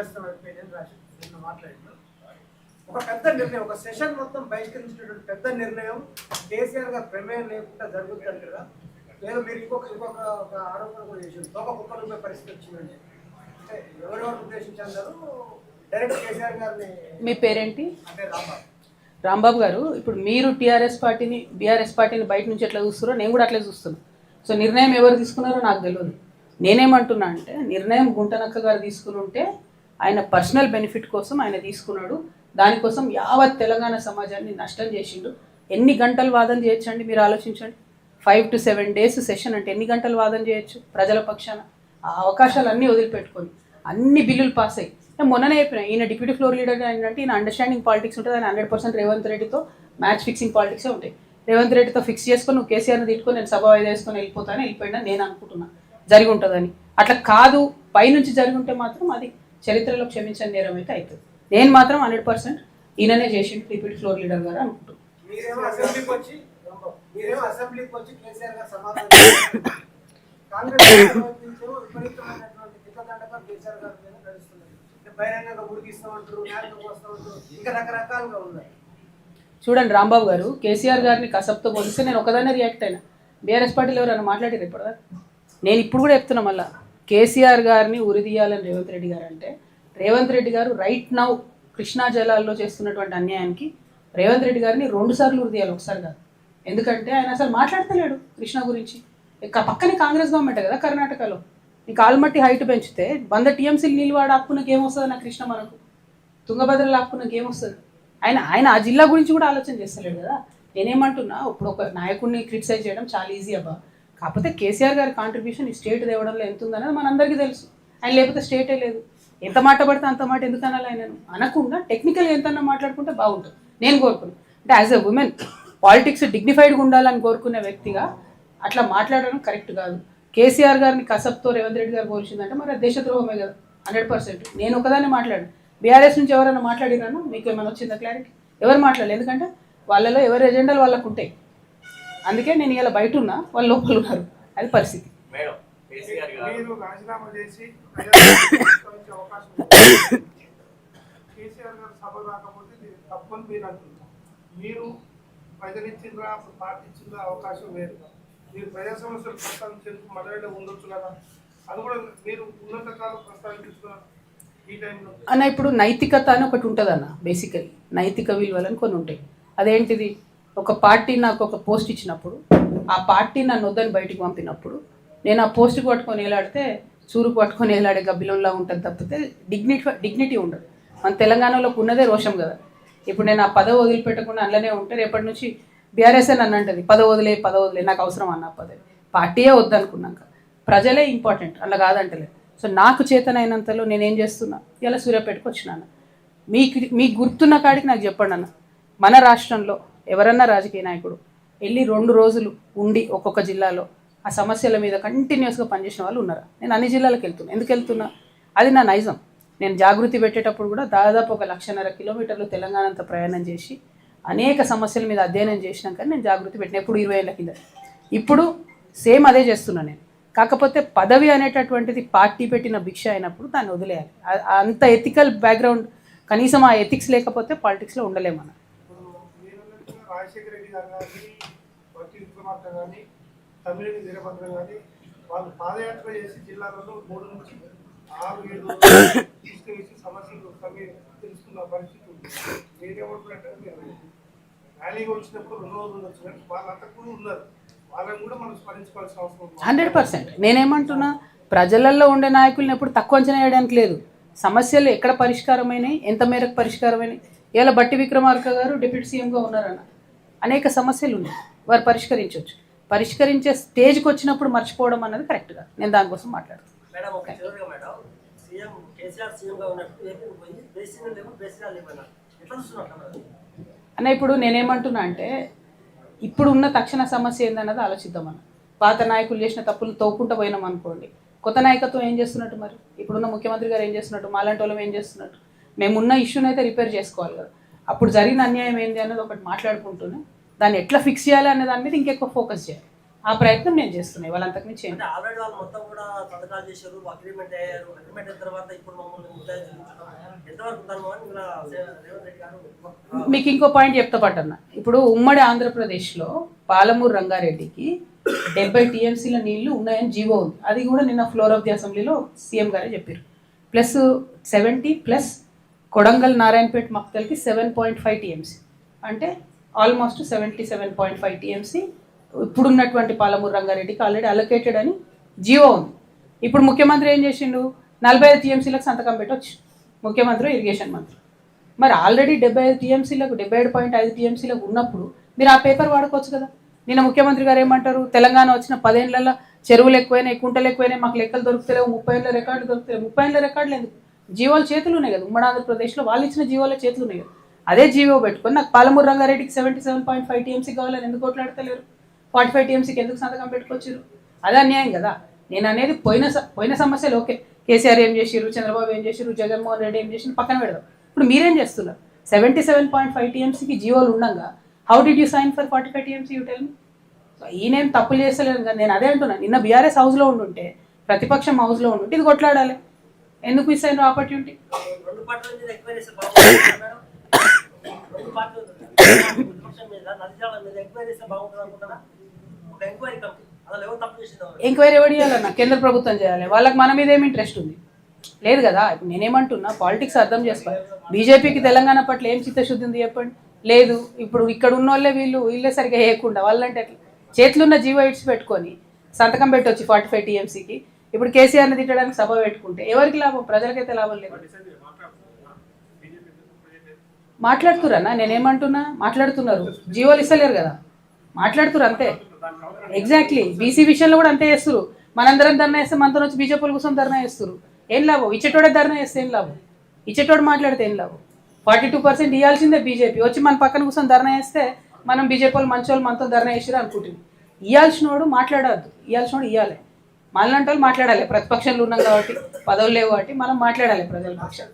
చేస్తాం మాట్లాడినాం. ఒక పెద్ద నిర్ణయం, ఒక సెషన్ మొత్తం బహిష్కరించినటువంటి పెద్ద నిర్ణయం కేసీఆర్ గారు ప్రమేయం లేకుండా జరుగుతుంది కదా. లేదా మీరు ఇంకొక ఆరోపణ కూడా చేసి ఒక కుక్కలు పరిస్థితి వచ్చిందండి. అంటే ఎవరెవరు ఉద్దేశించారు డైరెక్ట్ కేసీఆర్ గారిని. మీ పేరేంటి? అంటే రాంబాబు గారు. ఇప్పుడు మీరు బీఆర్ఎస్ పార్టీని బయట నుంచి ఎట్లా చూస్తున్నారో నేను కూడా అట్లే చూస్తున్నాను. సో నిర్ణయం ఎవరు తీసుకున్నారో నాకు తెలియదు. నేనేమంటున్నా అంటే నిర్ణయం గుంటనక్క గారు తీసుకుని ఉంటే ఆయన పర్సనల్ బెనిఫిట్ కోసం ఆయన తీసుకున్నాడు. దానికోసం యావత్ తెలంగాణ సమాజాన్ని నష్టం చేసిండు. ఎన్ని గంటలు వాదన చేయొచ్చండి మీరు ఆలోచించండి. 5 to 7 days సెషన్ అంటే ఎన్ని గంటలు వాదన చేయొచ్చు ప్రజల పక్షాన? ఆ అవకాశాలు అన్నీ వదిలిపెట్టుకొని అన్ని బిల్లులు పాస్ అయ్యి మొన్ననే చెప్పిన ఈయన డిప్యూటీ ఫ్లోర్ లీడర్ అంటే ఈయన అండర్స్టాండింగ్ పాలిటిక్స్ ఉంటుంది. ఆయన 100% రేవంత్ రెడ్డితో మ్యాచ్ ఫిక్సింగ్ పాలిటిక్సే ఉంటాయి. రేవంత్ రెడ్డితో ఫిక్స్ చేసుకొని నువ్వు కేసీఆర్ని తిట్టుకొని నేను సభ వేసుకొని వెళ్ళిపోయినా నేను అనుకుంటున్నా జరిగి ఉంటుందని. అట్లా కాదు పైనుంచి జరిగి ఉంటే మాత్రం అది చరిత్రలో క్షమించని నేరం అయితే అవుతుంది. నేను మాత్రం 100% ఈయననే చేసిండు డిప్యూటీ ఫ్లోర్ లీడర్ గారు అనుకుంటున్నాను. అసెంబ్లీకి వచ్చి కేసీఆర్ గారు సమాధానం కాంగ్రెస్ విపరీతమైనటువంటి దిగ్గదండగా కేసీఆర్ గారి మీద నడుస్తున్నారు. బహిరంగంగా ఉడికిస్తామంటారు, న్యాయంగా వస్తామంటారు, ఇంకా రకరకాలుగా ఉన్నాయి. చూడండి రాంబాబు గారు, కేసీఆర్ గారిని కసబ్తో పోలిస్తే నేను ఒకదాన్నే రియాక్ట్ అయినా. బీఆర్ఎస్ పార్టీలో ఎవరైనా మాట్లాడారు ఇప్పటిదా? నేను ఇప్పుడు కూడా చెప్తున్నా మళ్ళీ కేసీఆర్ గారిని ఉరిదీయాలని రేవంత్ రెడ్డి గారు అంటే రేవంత్ రెడ్డి గారు రైట్ నౌ కృష్ణా జలాల్లో చేస్తున్నటువంటి అన్యాయానికి రేవంత్ రెడ్డి గారిని 2 సార్లు ఉరిదీయాలి, ఒకసారి కాదు. ఎందుకంటే ఆయన అసలు మాట్లాడతలేడు కృష్ణా గురించి. పక్కనే కాంగ్రెస్ గవర్నమెంట్ కదా కర్ణాటకలో. నీకు ఆల్మట్టి హైట్ పెంచితే 100 TMCలు నీళ్ళు వాడు ఆపుకున్నకి ఏమొస్తుంది నా కృష్ణ? మనకు తుంగభద్రలు ఆపుకున్నకి ఏమొస్తుంది? ఆయన ఆ జిల్లా గురించి కూడా ఆలోచన చేస్తలేడు కదా. నేనేమంటున్నా, ఇప్పుడు ఒక నాయకుడిని క్రిటిసైజ్ చేయడం చాలా ఈజీ అబ్బా. కాకపోతే కేసీఆర్ గారి కాంట్రిబ్యూషన్ ఈ స్టేట్ తేవడంలో ఎంత ఉందనేది మనందరికీ తెలుసు. ఆయన లేకపోతే స్టేటే లేదు. ఎంత మాట పడితే అంత మాట ఎందుకు అనాలి ఆయనను? అనకుండా టెక్నికల్గా ఎంతన్నా మాట్లాడుకుంటే బాగుంటుంది నేను కోరుకున్నాను. అంటే యాజ్ ఎ ఉమెన్ పాలిటిక్స్ డిగ్నిఫైడ్గా ఉండాలని కోరుకునే వ్యక్తిగా అట్లా మాట్లాడడం కరెక్ట్ కాదు. కేసీఆర్ గారిని కసబ్తో రేవంత్ రెడ్డి గారు పోల్చిందంటే మరి దేశద్రోహమే కదా 100%. నేను ఒకదాన్ని మాట్లాడాను. బీఆర్ఎస్ నుంచి ఎవరైనా మాట్లాడిరాను? మీకు ఏమైనా వచ్చిందా క్లారిటీ? ఎవరు మాట్లాడలేదు. ఎందుకంటే వాళ్ళలో ఎవరి ఎజెండాలు వాళ్ళకు ఉంటాయి. అందుకే నేను ఇలా బయట ఉన్నా, వాళ్ళు లోపల ఉన్నారు. అది పరిస్థితి. మీరు ప్రజలిచ్చిందా పార్టీ ఇచ్చిందా అవకాశం వేరు. మీరు ప్రజా సమస్యలు ప్రస్తావించేందుకు మదనలో ఉండొచ్చు కదా, అది కూడా మీరు ఉన్నత కాలం ప్రస్తావించుకున్నారు ఈ టైంలో అన్న. ఇప్పుడు నైతికత అని ఒకటి ఉంటుంది అన్న. బేసికలీ నైతిక విలువలని కొన్ని ఉంటాయి. అదేంటిది? ఒక పార్టీ నాకు ఒక పోస్ట్ ఇచ్చినప్పుడు, ఆ పార్టీ నన్ను వద్దని బయటికి పంపినప్పుడు నేను ఆ పోస్ట్కి పట్టుకొని వేలాడితే చూరుకు పట్టుకొని వేలాడే గబ్బిలంలా ఉంటుంది తప్పితే డిగ్నిటీ ఉండదు. మన తెలంగాణలోకి ఉన్నదే రోషం కదా. ఇప్పుడు నేను ఆ పదవి వదిలిపెట్టకుండా అందులోనే ఉంటే రేపటి నుంచి బీఆర్ఎస్ఏ నన్ను అంటది పదవి వదిలే నాకు అవసరం అన్న పదవి. పార్టీయే వద్దనుకున్నాక ప్రజలే ఇంపార్టెంట్ అలా కాదంటలేదు. సో నాకు చేతనైనంతలో నేనేం చేస్తున్నా, ఇలా సూర్యాపేటకు వచ్చినాను. మీకు గుర్తున్న కాడికి నాకు చెప్పండి అన్న. మన రాష్ట్రంలో ఎవరన్నా రాజకీయ నాయకుడు వెళ్ళి 2 రోజులు ఉండి ఒక్కొక్క జిల్లాలో ఆ సమస్యల మీద కంటిన్యూస్గా పనిచేసిన వాళ్ళు ఉన్నారా? నేను అన్ని జిల్లాలకు వెళ్తున్నా. ఎందుకు వెళ్తున్నా? అది నా నైజం. నేను జాగృతి పెట్టేటప్పుడు కూడా దాదాపు 1.5 కిలోమీటర్లు తెలంగాణ అంతా ప్రయాణం చేసి అనేక సమస్యల మీద అధ్యయనం చేసినాక నేను జాగృతి పెట్టిన. ఎప్పుడు 20 ఏళ్ళ కింద. ఇప్పుడు సేమ్ అదే చేస్తున్నా నేను. కాకపోతే పదవి అనేటటువంటిది పార్టీ పెట్టిన భిక్ష అయినప్పుడు దాన్ని వదిలేయాలి. అంత ఎథికల్ బ్యాక్గ్రౌండ్, కనీసం ఆ ఎథిక్స్ లేకపోతే పాలిటిక్స్లో ఉండలేమన్నా. రాజశేఖర రెడ్డి గారు కానీ, వకీ విక్రమార్క కానీ, తమిళని వీరభద్రం కానీ వాళ్ళు పాదయాత్ర చేసి జిల్లాలలో 3 నుంచి 6-7 తీసుకువేసి సమస్యలు తెలుసుకున్న పరిస్థితి ఉంది. మీరేమంటారంటే ర్యాలీగా వచ్చినప్పుడు 2 రోజులు వచ్చినట్టు వాళ్ళంతా కూడా ఉన్నారు. వాళ్ళని కూడా మనం స్మరించుకోవాల్సిన అవసరం ఉంది. 100%. నేనేమంటున్నా, ప్రజలలో ఉండే నాయకులను ఎప్పుడు తక్కువ అంచనా వేయడానికి లేదు. సమస్యలు ఎక్కడ పరిష్కారమైనాయి, ఎంత మేరకు పరిష్కారమైనాయి. ఇలా బట్టి విక్రమార్క గారు డిప్యూటీ సీఎంగా ఉన్నారన్న. అనేక సమస్యలు ఉన్నాయి, వారు పరిష్కరించవచ్చు. పరిష్కరించే స్టేజ్కి వచ్చినప్పుడు మర్చిపోవడం అన్నది కరెక్ట్గా. నేను దానికోసం మాట్లాడుతాను. అన్న ఇప్పుడు నేనేమంటున్నా అంటే, ఇప్పుడు ఉన్న తక్షణ సమస్య ఏందన్నది ఆలోచిద్దామన్న. పాత నాయకులు చేసిన తప్పులు తోకుంటూ పోయినాం అనుకోండి, కొత్త నాయకత్వం ఏం చేస్తున్నట్టు? మరి ఇప్పుడున్న ముఖ్యమంత్రి గారు ఏం చేస్తున్నట్టు? మాలాంటి వాళ్ళం ఏం చేస్తున్నట్టు? మేమున్న ఇష్యూని అయితే రిపేర్ చేసుకోవాలి కదా. అప్పుడు జరిగిన అన్యాయం ఏంటి అన్నది ఒకటి మాట్లాడుకుంటూనే దాన్ని ఎట్లా ఫిక్స్ చేయాలి అనే దాని మీద ఇంకెక్కువ ఫోకస్ చేయాలి. ఆ ప్రయత్నం నేను చేస్తున్నాను. వాళ్ళంతకు మించి అంటే ఆల్రెడీ వాళ్ళు మొత్తం కూడా పథకాలు చేశారు, అగ్రిమెంట్ అయ్యారు. అగ్రిమెంట్ అయిన తర్వాత ఇప్పుడు మమ్మల్ని ముద్దాయి చూపించడం ఎంతవరకు ధర్మం అని ఇలా రేవంత్ రెడ్డి గారు. మీకు ఇంకో పాయింట్ చెప్తా పట్టన్న. ఇప్పుడు ఉమ్మడి ఆంధ్రప్రదేశ్లో పాలమూరు రంగారెడ్డికి 70 టీఎంసీల నీళ్లు ఉన్నాయని జీవో ఉంది. అది కూడా నిన్న ఫ్లోర్ ఆఫ్ ది అసెంబ్లీలో సీఎం గారే చెప్పారు. ప్లస్ 70 ప్లస్ కొడంగల్ నారాయణపేట మక్తల్కి 7.5 టీఎంసీ, అంటే ఆల్మోస్ట్ 77.5 టీఎంసీ ఇప్పుడున్నటువంటి పాలమూరు రంగారెడ్డికి ఆల్రెడీ అలొకేటెడ్ అని జీవో ఉంది. ఇప్పుడు ముఖ్యమంత్రి ఏం చేసిండు, 45 టీఎంసీలకు సంతకం పెట్టవచ్చు ముఖ్యమంత్రి, ఇరిగేషన్ మంత్రి. మరి ఆల్రెడీ 75 టీఎంసీలకు 77.5 టీఎంసీలకు ఉన్నప్పుడు మీరు ఆ పేపర్ వాడుకోవచ్చు కదా. నిన్న ముఖ్యమంత్రి గారు ఏమంటారు, తెలంగాణ వచ్చిన 10 ఏళ్లలో చెరువులు ఎక్కువైనాయి, కుంటలు ఎక్కువైనాయి, మాకు లెక్కలు దొరుకుతలేవు, 30 ఏళ్ళ రికార్డులు దొరుకుతలేవు. 30 ఏళ్ళ రికార్డులు ఎందుకు, జీవోల చేతులు ఉన్నాయి కదా. ఉమ్మడి ఆంధ్రప్రదేశ్లో వాళ్ళు ఇచ్చిన జీవోల చేతులు ఉన్నాయి కదా. అదే జీవో పెట్టుకొని నాకు పాలమూరు రంగారెడ్డికి 77.5 టీఎంసీ కావాలని ఎందుకు కొట్లాడతలేరు, 45 టీఎంసీకి ఎందుకు సంతకం పెట్టుకొచ్చారు? అదే అన్యాయం కదా. నేను అనేది పోయిన సమస్యలు ఓకే, కేసీఆర్ ఏం చేసిరు, చంద్రబాబు ఏం చేసిరు, జగన్మోహన్ రెడ్డి ఏం చేసిరు పక్కన పెడదాం. ఇప్పుడు మీరేం చేస్తున్నారు? 77.5 టీఎంసీకి జీవోలు ఉండగా how did you sign for 45 TMC, you tell me. ఈయనేం తప్పులు చేస్తలేను కదా. నేను అదే అంటున్నాను, నిన్న బీఆర్ఎస్ హౌస్లో ఉండుంటే, ప్రతిపక్షం హౌస్లో ఉండుంటే ఇది కొట్లాడాలి. ఎందుకు మిస్ అయిన ఆపర్చునిటీ? రెండు పార్టీల మీద ఎంక్వైరీ చేస్తే బాగుంటుంది మేడం. రెండు పార్టీల ప్రతిపక్షం మీద నదిజాల మీద ఎంక్వైరీ చేస్తే బాగుంటుంది అనుకుంటారా? ఒక ఎంక్వైరీ కమిటీ అలా ఎవరు తప్పు చేసింది? ఎంక్వైరీ ఎవరు చేయాలన్నా? కేంద్ర ప్రభుత్వం చేయాలి. వాళ్ళకి మన మీద ఏమి ఇంట్రెస్ట్ ఉంది? లేదు కదా. ఇప్పుడు నేనేమంటున్నా, పాలిటిక్స్ అర్థం చేసుకోవాలి. బీజేపీకి తెలంగాణ పట్ల ఏం చిత్తశుద్ధి ఉంది చెప్పండి? లేదు. ఇప్పుడు ఇక్కడ ఉన్న వాళ్ళే వీళ్ళే సరిగా వేయకుండా వాళ్ళంటే ఎట్లా? చేతులున్న జీవో ఇడ్స్ పెట్టుకొని సంతకం పెట్టొచ్చు 45 టీఎంసీకి. ఇప్పుడు కేసీఆర్ని తిట్టడానికి సభ పెట్టుకుంటే ఎవరికి లాభం? ప్రజలకైతే లాభం లేదు. మాట్లాడుతురన్నా, నేనేమంటున్నా, మాట్లాడుతున్నారు. జీవోలు ఇస్తలేరు కదా, మాట్లాడుతురు అంతే. ఎగ్జాక్ట్లీ. బీసీ విషయంలో కూడా అంతే చేస్తున్నారు. మనందరం ధర్నా చేస్తే మనతో వచ్చి బీజేపీల కోసం ధర్నా చేస్తున్నారు. ఏం లాభం? ఇచ్చేటోడే ధర్నా చేస్తే ఏం లాభం? ఇచ్చేటోడు మాట్లాడితే ఏం లాభం? 42% ఇవ్వాల్సిందే బీజేపీ. వచ్చి మన పక్కన కూర్చొని ధర్నా చేస్తే మనం బీజేపీ వాళ్ళు మంచి వాళ్ళు మనతో ధర్నా చేసిరు అనుకుంటుంది. ఇవ్వాల్సినోడు మాట్లాడద్దు, ఇవ్వాల్సినోడు ఇవ్వాలి. మనలాంటి వాళ్ళు మాట్లాడాలి. ప్రతిపక్షంలో ఉన్నాం కాబట్టి, పదవులు లేవు కాబట్టి మనం మాట్లాడాలి ప్రజల పక్షం.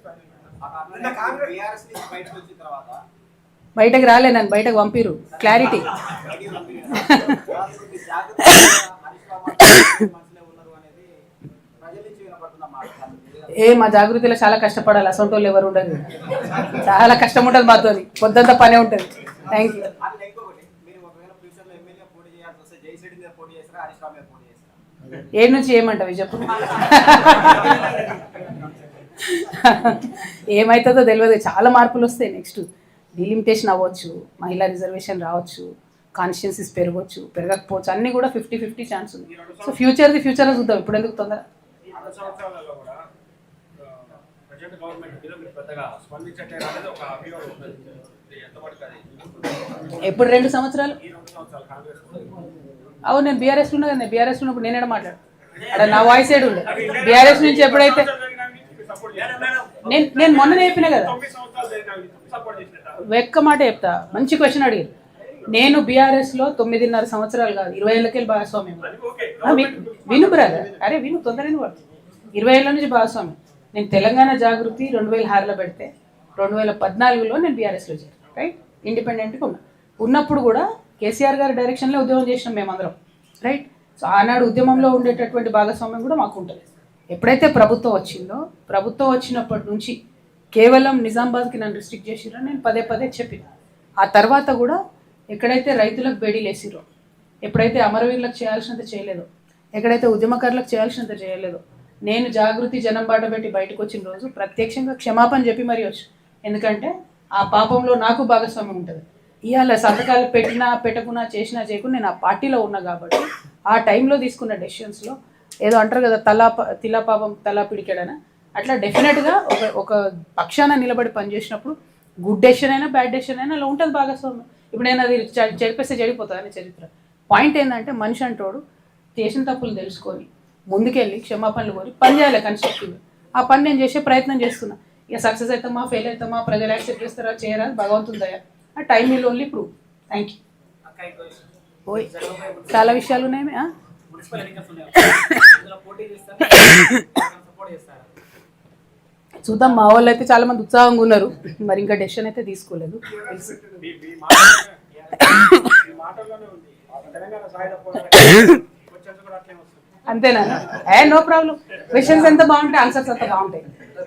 బయటకు రాలే, నన్ను బయటకు పంపిరు. క్లారిటీ. మా జాగృతిలో చాలా కష్టపడాలి. అసొంటి వాళ్ళు ఎవరు ఉండదు, చాలా కష్టం ఉంటుంది మాతో, పొద్దంతా పనే ఉంటుంది. Thank you. ఏడు నుంచి ఏమంటావు చెప్పు. ఏమవుతుందో తెలియదు. చాలా మార్పులు వస్తాయి. నెక్స్ట్ డిలిమిటేషన్ అవ్వచ్చు, మహిళా రిజర్వేషన్ రావచ్చు, కాన్స్టిట్యున్సీస్ పెరగవచ్చు, పెరగకపోవచ్చు, అన్నీ కూడా 50-50 ఛాన్స్ ఉంది. సో ఫ్యూచర్లో చూద్దాం. ఇప్పుడు ఎందుకు తొందర? ఎప్పుడు 2 సంవత్సరాలు? అవును, నేను బీఆర్ఎస్ ఉన్నా కదా. బీఆర్ఎస్ ఉన్నప్పుడు నేనే మాట్లాడు అక్కడ నా వాయిస్ ఏడు ఉండే. బీఆర్ఎస్ నుంచి ఎప్పుడైతే నేను మొన్న చెప్పినా కదా, వెక్క మాట చెప్తా. మంచి క్వశ్చన్ అడిగారు. నేను బీఆర్ఎస్లో 9.5 సంవత్సరాలు కాదు, 20 ఏళ్ళకెళ్ళి భాగస్వామ్యం. విను బ్రదర్, అరే విను, తొందరగా పడుతుంది. 20 ఏళ్ళ నుంచి భాగస్వామ్యం. నేను తెలంగాణ జాగృతి 2006లో పెడితే 2014లో నేను బీఆర్ఎస్లో చేరాను. రైట్, ఇండిపెండెంట్గా ఉన్నప్పుడు కూడా కేసీఆర్ గారి డైరెక్షన్లో ఉద్యమం చేసినాం మేమందరం. రైట్. సో ఆనాడు ఉద్యమంలో ఉండేటటువంటి భాగస్వామ్యం కూడా మాకు ఉంటుంది. ఎప్పుడైతే ప్రభుత్వం వచ్చిందో, ప్రభుత్వం వచ్చినప్పటి నుంచి కేవలం నిజామాబాద్కి నన్ను రిస్ట్రిక్ట్ చేసిరో నేను పదే చెప్పిన. ఆ తర్వాత కూడా ఎక్కడైతే రైతులకు బేడీలు వేసిరో, ఎప్పుడైతే అమరవీరులకు చేయాల్సినంత చేయలేదో, ఎక్కడైతే ఉద్యమకారులకు చేయాల్సినంత చేయలేదో, నేను జాగృతి జనం బాట పెట్టి బయటకు వచ్చిన రోజు ప్రత్యక్షంగా క్షమాపణ చెప్పి మరీ వచ్చు. ఎందుకంటే ఆ పాపంలో నాకు భాగస్వామ్యం ఉంటుంది. ఇవాళ సంతకాలు పెట్టినా పెట్టకున్నా, చేసినా చేయకుండా నేను ఆ పార్టీలో ఉన్నా కాబట్టి ఆ టైంలో తీసుకున్న డెసిషన్స్లో ఏదో అంటారు కదా, తిలా పాపం తలా పిడికెడనా, అట్లా డెఫినెట్గా ఒక పక్షాన నిలబడి పనిచేసినప్పుడు గుడ్ డెసిషన్ అయినా బ్యాడ్ డెసిషన్ అయినా అలా ఉంటుంది భాగస్వామ్యం. ఇప్పుడు నేను అది చెరిపేస్తే చెడిపోతుందని చరిత్ర. పాయింట్ ఏంటంటే మనిషి అంటోడు చేసిన తప్పులు తెలుసుకొని ముందుకెళ్ళి క్షమాపణలు కోరి పని చేయాలి కన్స్ట్రక్టివ్గా. ఆ పని నేను చేసే ప్రయత్నం చేస్తున్నా. ఇక సక్సెస్ అవుతామా, ఫెయిల్ అవుతామా, ప్రజలు యాక్సెప్ట్ చేస్తారా చేయరా, భగవంతుని దయ. ఆ time will only prove. Thank you. ఓయ్ చాలా విషయాలు ఉన్నాయి. చూద్దాం. మా వాళ్ళు అయితే చాలా మంది ఉత్సాహంగా ఉన్నారు. మరి ఇంకా డెసిషన్ అయితే తీసుకోలేదు. తెలంగాణ సాయుధ పోరాటం వచ్చేసి కూడా అట్లే వస్తుంది. అంతేనా? No problem. క్వశ్చన్స్ ఎంత బాగుంటాయి, ఆన్సర్స్ అంత బాగుంటాయి.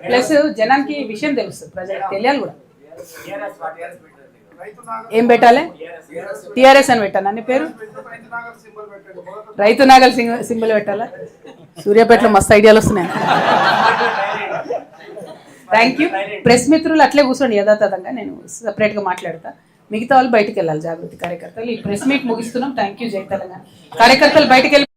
ప్లస్ జనానికి విషయం తెలుస్తుంది, ప్రజలకు తెలియాలి కూడా. రైతు నాగర్ ఏం పెట్టాలి? టిఆర్ఎస్ అని పెట్టాను అన్ని పేరు. రైతు నాగర్ సింబల్ పెట్టండి. మొదట రైతు నాగల్ సింబల్ పెట్టాలా? సూర్యాపేటలో మస్తు ఐడియాలు వస్తున్నాయి. Thank you. ప్రెస్ మిత్రులు అట్లే కూర్చోండి యథాతథంగా, నేను సపరేట్గా మాట్లాడతా. మిగతా వాళ్ళు బయటకు వెళ్ళాలి, జాగృతి కార్యకర్తలు. ఈ ప్రెస్ మీట్ ముగిస్తున్నాం. Thank you. జై తెలంగాణ. కార్యకర్తలు బయటకు వెళ్ళి